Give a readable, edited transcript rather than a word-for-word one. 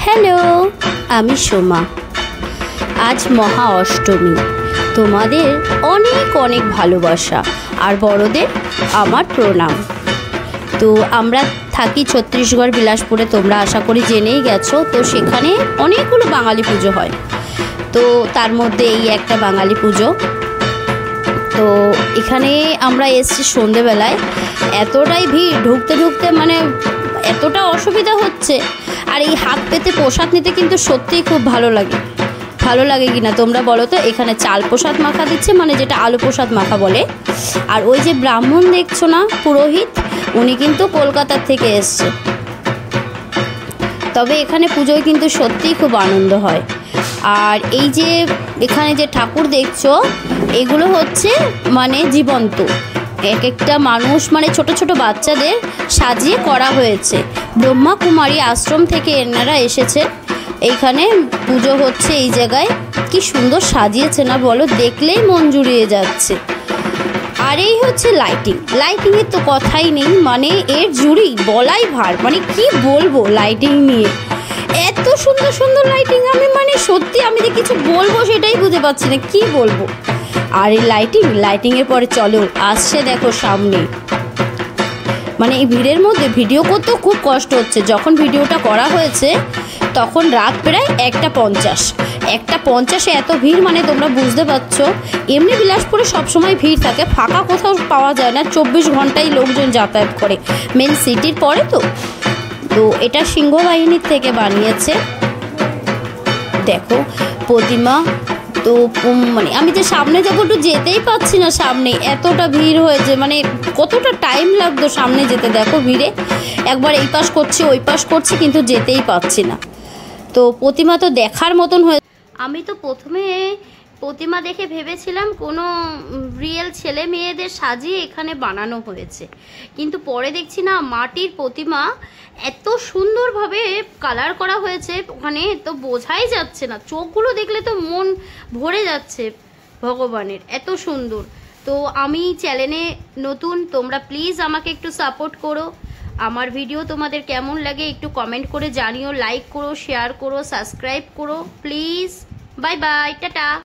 Hello, আমি সোমা। আজ মহা অষ্টমী। তোমাদের অনেক অনেক ভালোবাসা আর বড়দের আমার প্রণাম। তো আমরা থাকি ছত্তিশগড় বিলাসপুরে, তোমরা আশা করি জেনেই গেছো। তো সেখানে অনেকগুলো বাঙালি পুজো হয়, তো তার মধ্যে এই একটা বাঙালি পুজো। তো এখানে আমরা এসেছি সন্ধেবেলায়, এতটাই ভিড়, ঢুকতে ঢুকতে মানে এতটা অসুবিধা হচ্ছে। আর এই হাত পেতে প্রসাদ নিতে কিন্তু সত্যিই খুব ভালো লাগে। ভালো লাগে কি না তোমরা বলো তো। এখানে চাল প্রসাদ মাখা দিচ্ছে, মানে যেটা আলু প্রসাদ মাখা বলে। আর ওই যে ব্রাহ্মণ দেখছো না, পুরোহিত, উনি কিন্তু কলকাতার থেকে এসছে। তবে এখানে পুজোয় কিন্তু সত্যিই খুব আনন্দ হয়। আর এই যে এখানে যে ঠাকুর দেখছো, এগুলো হচ্ছে মানে জীবন্ত এক একটা মানুষ, মানে ছোট ছোট বাচ্চাদের সাজিয়ে করা হয়েছে। ব্রহ্মাকুমারী আশ্রম থেকে এনারা এসেছে, এইখানে পুজো হচ্ছে এই জায়গায়। কি সুন্দর সাজিয়েছে না বলো, দেখলেই মন জুড়িয়ে যাচ্ছে। আর এই হচ্ছে লাইটিংয়ের তো কথাই নেই, মানে এর জুড়ি বলাই ভার। মানে কি বলবো লাইটিং নিয়ে, এত সুন্দর সুন্দর লাইটিং। আমি মানে সত্যি আমি যে কিছু বলবো সেটাই বুঝতে পারছি না, কি বলবো। আর এই লাইটিংয়ের পরে চলো আসছে দেখো সামনে। মানে এই ভিড়ের মধ্যে ভিডিও করতেও খুব কষ্ট হচ্ছে। যখন ভিডিওটা করা হয়েছে তখন রাত প্রায় 1:50 এত ভিড়, মানে তোমরা বুঝতে পারছো। এমনি বিলাসপুরে সবসময় ভিড় থাকে, ফাঁকা কোথাও পাওয়া যায় না, 24 ঘন্টাই লোকজন যাতায়াত করে, মেন সিটির পরে। তো এটা সিংহবাহিনীর থেকে বানিয়েছে। দেখো প্রতিমা। তো মানে আমি যে সামনে যাবো, একটু যেতেই পাচ্ছি না সামনে, এতটা ভিড় হয়েছে। মানে কতটা টাইম লাগতো সামনে যেতে, দেখো ভিড়ে একবার এই পাশ করছি ওই পাশ করছি, কিন্তু যেতেই পাচ্ছি না। তো প্রতিমা তো দেখার মতন হয়ে, আমি তো প্রথমে প্রতিমা দেখে ভেবেছিলাম কোনো রিয়েল ছেলে মেয়েদের সাজিয়ে এখানে বানানো হয়েছে, কিন্তু পরে দেখছি না, মাটির প্রতিমা এত সুন্দরভাবে কালার করা হয়েছে ওখানে, তো বোঝাই যাচ্ছে না। চোখগুলো দেখলে তো মন ভরে যাচ্ছে ভগবানের, এত সুন্দর। তো আমি চ্যানেলে নতুন, তোমরা প্লিজ আমাকে একটু সাপোর্ট করো। আমার ভিডিও তোমাদের কেমন লাগে একটু কমেন্ট করে জানিও, লাইক করো, শেয়ার করো, সাবস্ক্রাইব করো প্লিজ। Bye bye, tata.